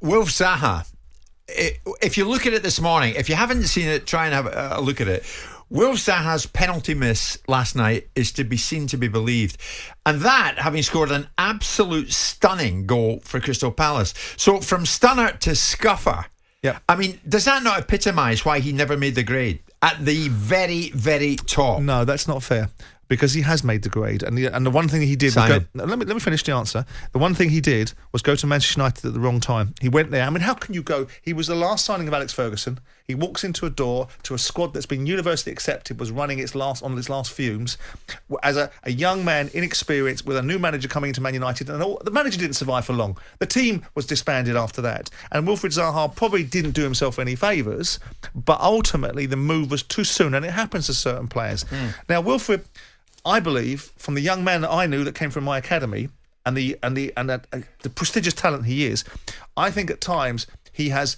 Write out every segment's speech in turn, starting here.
Wilf Zaha, if you look at it this morning, if you haven't seen it, try and have a look at it. Wilf Zaha's penalty miss last night is to be seen to be believed. And that, having scored an absolute stunning goal for Crystal Palace. So from stunner to scuffer, I mean, does that not epitomise why he never made the grade? At the very, very top. No, that's not fair. Because he has made the grade, and the one thing he did was go, let me finish the answer. The one thing he did was go to Manchester United at the wrong time. He went there. I mean, how can you go? He was the last signing of Alex Ferguson. He walks into a door to a squad that's been universally accepted, was running its last fumes, as a young man, inexperienced, with a new manager coming into Man United, and the manager didn't survive for long. The team was disbanded after that, and Wilfried Zaha probably didn't do himself any favours, but ultimately the move was too soon, and it happens to certain players. Now, Wilfried, I believe, from the young man that I knew that came from my academy and the prestigious talent he is, I think at times he has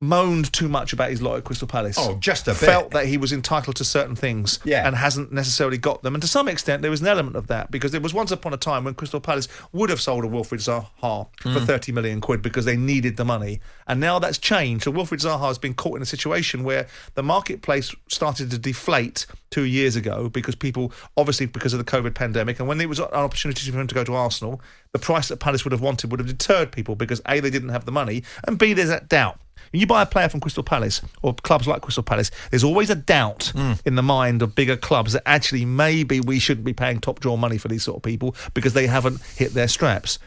moaned too much about his lot at Crystal Palace. Oh, just a bit. Felt that he was entitled to certain things and hasn't necessarily got them. And to some extent, there was an element of that, because there was once upon a time when Crystal Palace would have sold a Wilfried Zaha for 30 million quid because they needed the money. And now that's changed. So Wilfried Zaha has been caught in a situation where the marketplace started to deflate 2 years ago because people, obviously because of the COVID pandemic, and when there was an opportunity for him to go to Arsenal, the price that Palace would have deterred people because A, they didn't have the money, and B, there's that doubt. When you buy a player from Crystal Palace or clubs like Crystal Palace, there's always a doubt in the mind of bigger clubs that actually maybe we shouldn't be paying top drawer money for these sort of people because they haven't hit their straps.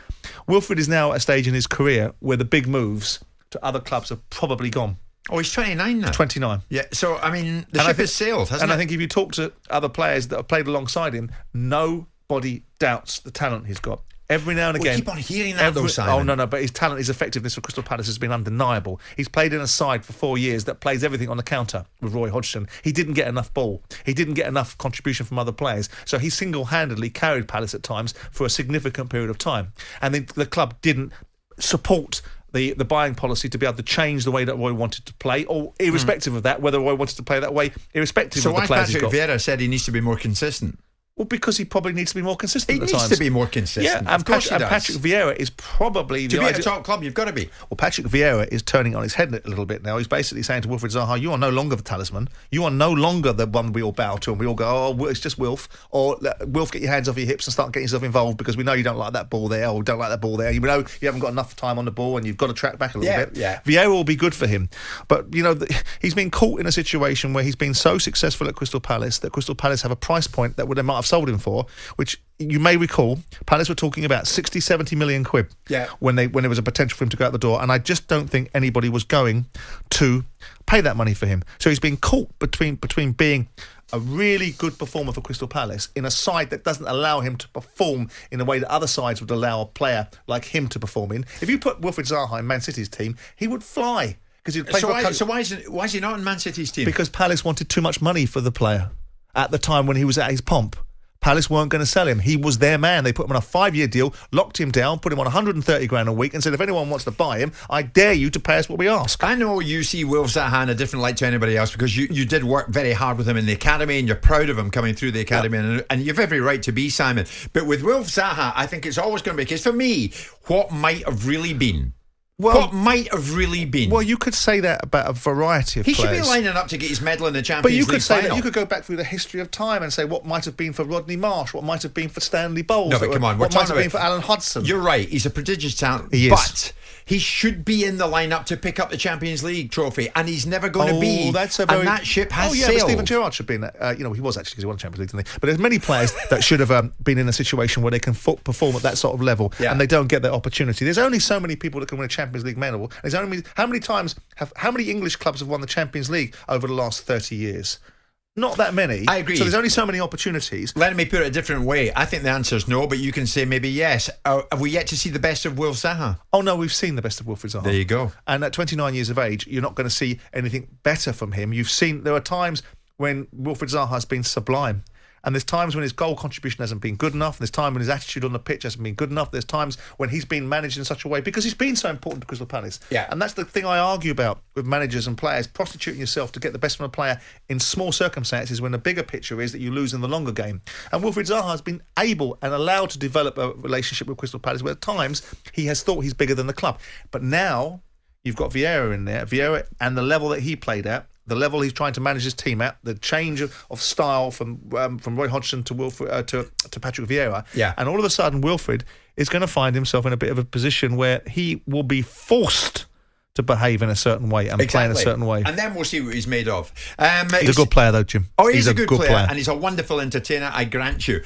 Wilfried is now at a stage in his career where the big moves to other clubs have probably gone. Oh, he's 29 now. 29. Yeah, so, I mean, the ship has sailed, hasn't it? And I think if you talk to other players that have played alongside him, nobody doubts the talent he's got. Every now and again... We keep on hearing that, though, Simon. Oh, no, but his talent, his effectiveness for Crystal Palace has been undeniable. He's played in a side for 4 years that plays everything on the counter with Roy Hodgson. He didn't get enough ball. He didn't get enough contribution from other players. So he single-handedly carried Palace at times for a significant period of time. And the club didn't support the buying policy to be able to change the way that Roy wanted to play, or irrespective of that, whether Roy wanted to play that way, irrespective of the players he's got. So why Patrick Vieira said he needs to be more consistent? Well, because he probably needs to be more consistent at times. He needs to be more consistent. Yeah, and Patrick Vieira is probably... To be at a top club, you've got to be. Well, Patrick Vieira is turning on his head a little bit now. He's basically saying to Wilfried Zaha, you are no longer the talisman. You are no longer the one we all bow to and we all go, oh, it's just Wilf. Or, Wilf, get your hands off your hips and start getting yourself involved because we know you don't like that ball there or don't like that ball there. You know you haven't got enough time on the ball and you've got to track back a little bit. Yeah. Vieira will be good for him. But, he's been caught in a situation where he's been so successful at Crystal Palace that Crystal Palace have a price point that they might have sold him for, which you may recall, Palace were talking about 60, 70 million quid when there was a potential for him to go out the door. And I just don't think anybody was going to pay that money for him. So he's been caught between being a really good performer for Crystal Palace in a side that doesn't allow him to perform in a way that other sides would allow a player like him to perform in. If you put Wilfried Zaha in Man City's team, he would fly. He'd play so why is he not in Man City's team? Because Palace wanted too much money for the player at the time when he was at his pomp. Palace weren't going to sell him. He was their man. They put him on a 5-year deal, locked him down, put him on 130 grand a week and said, if anyone wants to buy him, I dare you to pay us what we ask. I know you see Wilf Zaha in a different light to anybody else because you did work very hard with him in the academy and you're proud of him coming through the academy and you've every right to be, Simon. But with Wilf Zaha, I think it's always going to be a case, for me, what might have really been. Well, you could say that about a variety of players. He should be lining up to get his medal in the Champions League But you could say final. that you could go back through the history of time and say what might have been for Rodney Marsh, what might have been for Stanley Bowles, no, but come on, what might have been for Alan Hudson. You're right, he's a prodigious talent. He is. But he should be in the lineup to pick up the Champions League trophy, and he's never going to be. And that ship has sailed. But Steven Gerrard should be in that. He was actually, because he won the Champions League, didn't he? But there's many players that should have been in a situation where they can perform at that sort of level, and they don't get that opportunity. There's only so many people that can win a Champions League medal. There's only how many English clubs have won the Champions League over the last 30 years? Not that many. I agree. So there's only so many opportunities. Let me put it a different way. I think the answer is no, but you can say maybe yes. Have we yet to see the best of Wilf Zaha? Oh, no, we've seen the best of Wilfried Zaha. There you go. And at 29 years of age, you're not going to see anything better from him. There are times when Wilfried Zaha has been sublime. And there's times when his goal contribution hasn't been good enough. There's times when his attitude on the pitch hasn't been good enough. There's times when he's been managed in such a way because he's been so important to Crystal Palace. Yeah. And that's the thing I argue about with managers and players, prostituting yourself to get the best from a player in small circumstances when the bigger picture is that you lose in the longer game. And Wilfried Zaha has been able and allowed to develop a relationship with Crystal Palace where at times he has thought he's bigger than the club. But now you've got Vieira in there. Vieira and the level that he played at, the level he's trying to manage his team at, the change of style from Roy Hodgson to Wilfried to Patrick Vieira, and all of a sudden Wilfried is going to find himself in a bit of a position where he will be forced to behave in a certain way and play in a certain way. And then we'll see what he's made of. He's a good player though, Jim. Oh, he's a good player, and he's a wonderful entertainer, I grant you.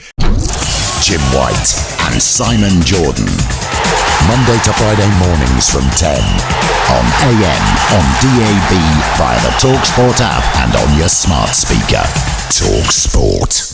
Jim White and Simon Jordan. Monday to Friday mornings from 10 on AM, on DAB, via the talkSPORT app and on your smart speaker. talkSPORT.